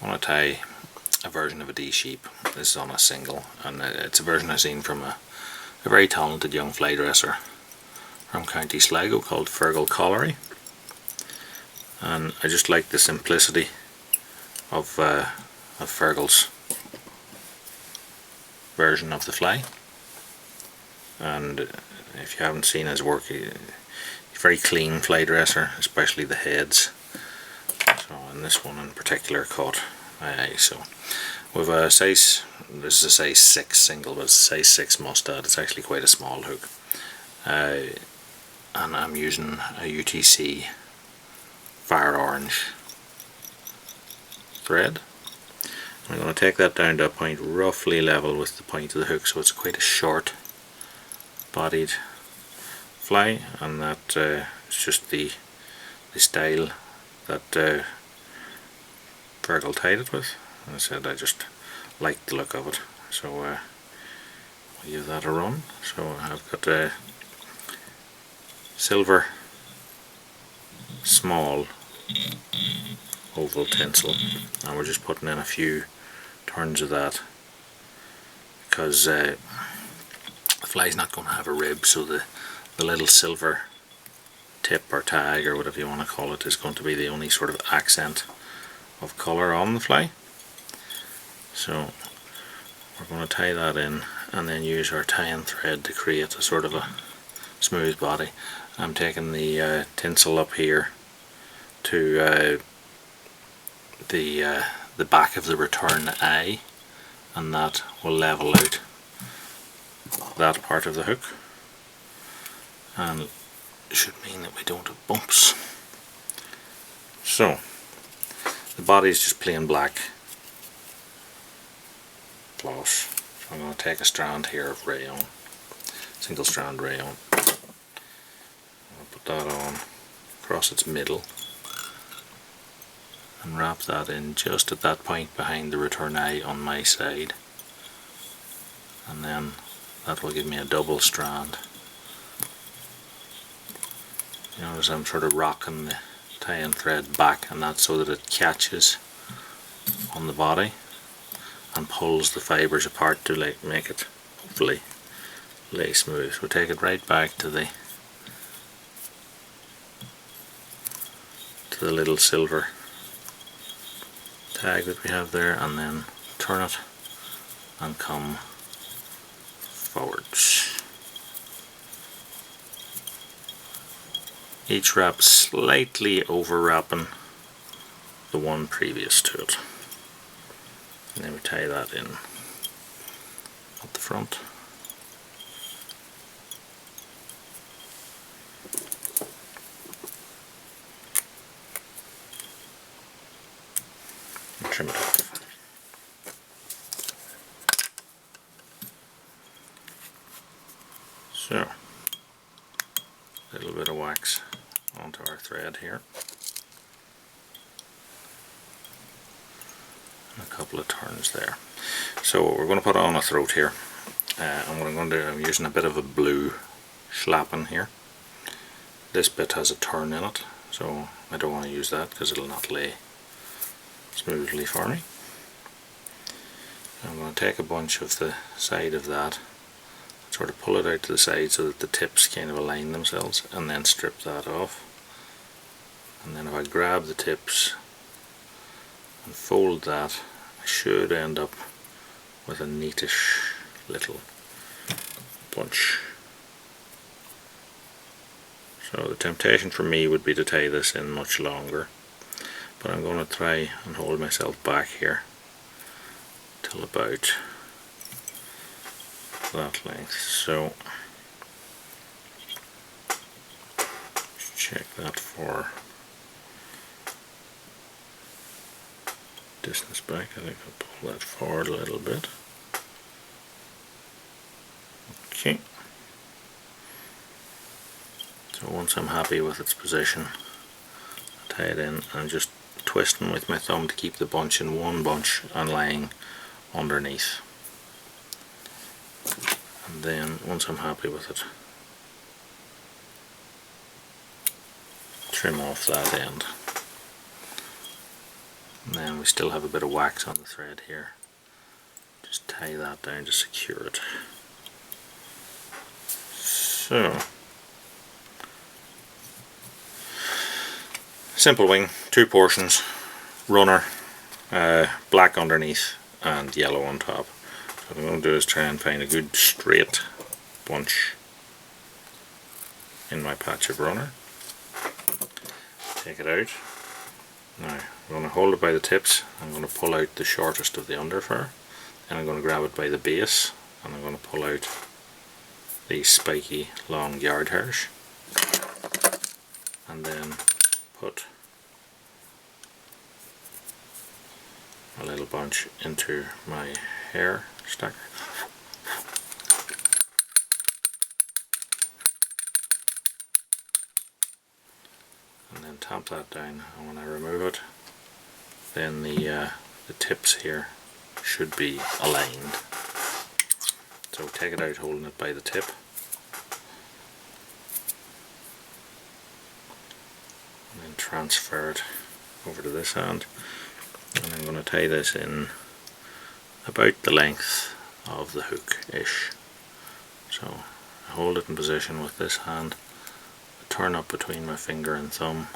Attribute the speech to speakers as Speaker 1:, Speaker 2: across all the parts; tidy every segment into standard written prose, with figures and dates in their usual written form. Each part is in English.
Speaker 1: I want to tie a version of a D sheep. This is on a single, and it's a version I've seen from a very talented young fly dresser from County Sligo called FERGAL Collery, and I just like the simplicity of FERGAL's version of the fly. And if you haven't seen his work, he's a very clean fly dresser, especially the heads. So, and this one in particular caught my eye. So with a size, this is a size 6 single, but it's a size 6 mustad. It's actually quite a small hook, and I'm using a UTC fire orange thread. I'm going to take that down to a point roughly level with the point of the hook, so it's quite a short bodied fly, and that is just the style that FERGAL tied it with. As I said, I just like the look of it, so I'll give that a run. So I've got a silver small oval tinsel, and we're just putting in a few turns of that because the fly's not going to have a rib, so the little silver tip or tag or whatever you want to call it is going to be the only sort of accent of colour on the fly. So we're going to tie that in and then use our tying thread to create a sort of a smooth body. I'm taking the tinsel up here to the back of the return eye, and that will level out that part of the hook, and it should mean that we don't have bumps. So the body is just plain black floss. So I'm going to take a strand here of rayon, single strand rayon. I'll put that on across its middle and wrap that in just at that point behind the return eye on my side, and then that will give me a double strand. You notice I'm sort of rocking the tying thread back, and that's so that it catches on the body and pulls the fibres apart to make it hopefully lay smooth. So take it right back to the little silver tag that we have there, and then turn it and come forwards. Each wrap slightly over wrapping the one previous to it, and then we tie that in at the front. And trim it off. So, a little bit of wax onto our thread here, and a couple of turns there. So we're going to put on a throat here, and what I'm going to do, I'm using a bit of a blue schlappen here. This bit has a turn in it, so I don't want to use that because it'll not lay smoothly for me. I'm going to take a bunch of the side of that, sort of pull it out to the side so that the tips kind of align themselves, and then strip that off. And then if I grab the tips and fold that, I should end up with a neatish little bunch. So the temptation for me would be to tie this in much longer, but I'm going to try and hold myself back here till about that length. So check that for distance back. I think I'll pull that forward a little bit. Okay. So once I'm happy with its position, I tie it in and just twisting with my thumb to keep the bunch in one bunch and lying underneath. And then once I'm happy with it, trim off that end. And then we still have a bit of wax on the thread here. Just tie that down to secure it. So, simple wing, 2 portions, runner, black underneath and yellow on top. So what I'm going to do is try and find a good straight bunch in my patch of runner. Take it out. Now I'm going to hold it by the tips. I'm going to pull out the shortest of the under fur, and I'm going to grab it by the base, and I'm going to pull out these spiky long yard hairs, and then put a little bunch into my hair stacker. And then tamp that down, and when I remove it, then the tips here should be aligned. So take it out holding it by the tip, and then transfer it over to this hand, and I'm going to tie this in about the length of the hook-ish. So I hold it in position with this hand, I turn up between my finger and thumb,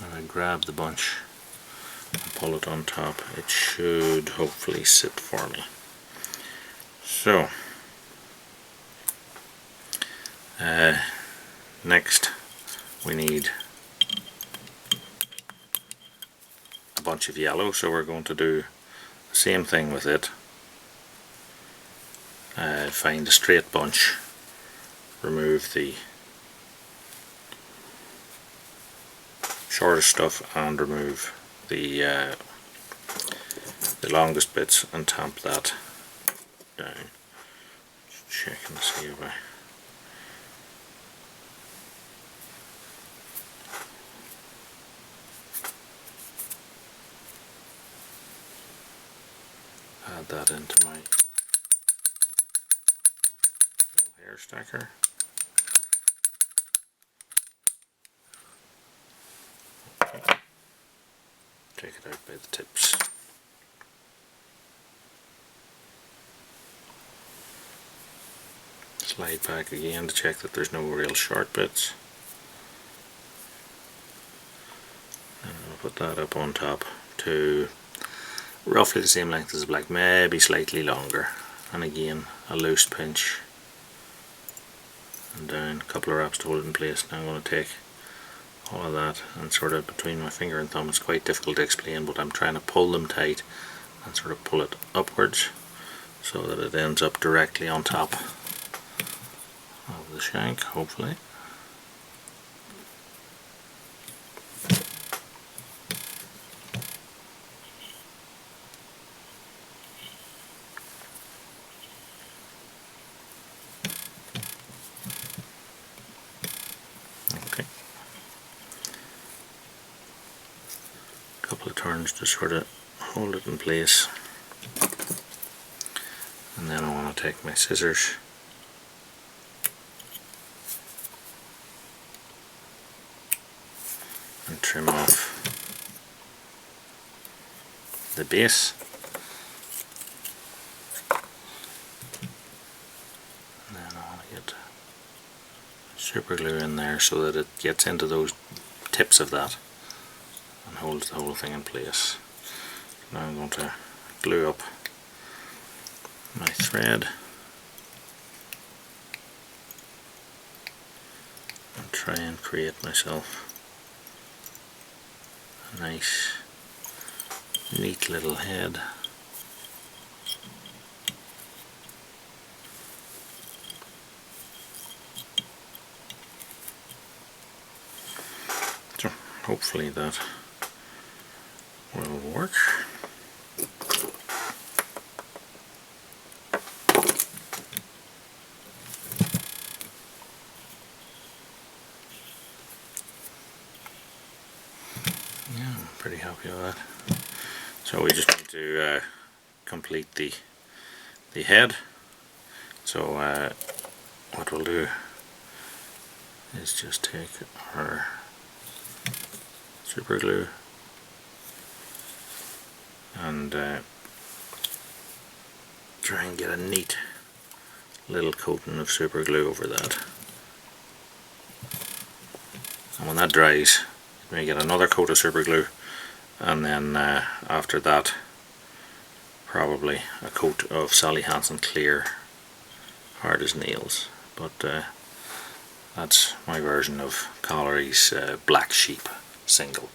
Speaker 1: and I grab the bunch and pull it on top. It should hopefully sit for me. So next we need a bunch of yellow, so we're going to do the same thing with it. Find a straight bunch, remove the shortest stuff and remove the longest bits, and tamp that down. Just checking to see if I add that into my little hair stacker. Okay. Take it out by the tips. Slide back again to check that there's no real short bits. And I'll put that up on top to roughly the same length as the black, maybe slightly longer, and again a loose pinch and down, a couple of wraps to hold it in place. Now I'm going to take all of that and sort of between my finger and thumb, it's quite difficult to explain, but I'm trying to pull them tight and sort of pull it upwards so that it ends up directly on top of the shank, hopefully. Okay. A couple of turns to sort of hold it in place, and then I want to take my scissors and trim off the base, and then I want to get super glue in there so that it gets into those tips of that and holds the whole thing in place. Now I'm going to glue up my thread and try and create myself a nice neat little head. So hopefully that will work. Yeah, I'm pretty happy with that. So we just need to complete the head. So what we'll do is just take our super glue and try and get a neat little coating of super glue over that. And when that dries, you may get another coat of super glue, and then after that probably a coat of Sally Hansen clear, hard as nails. But that's my version of Collery's Black Sheep single.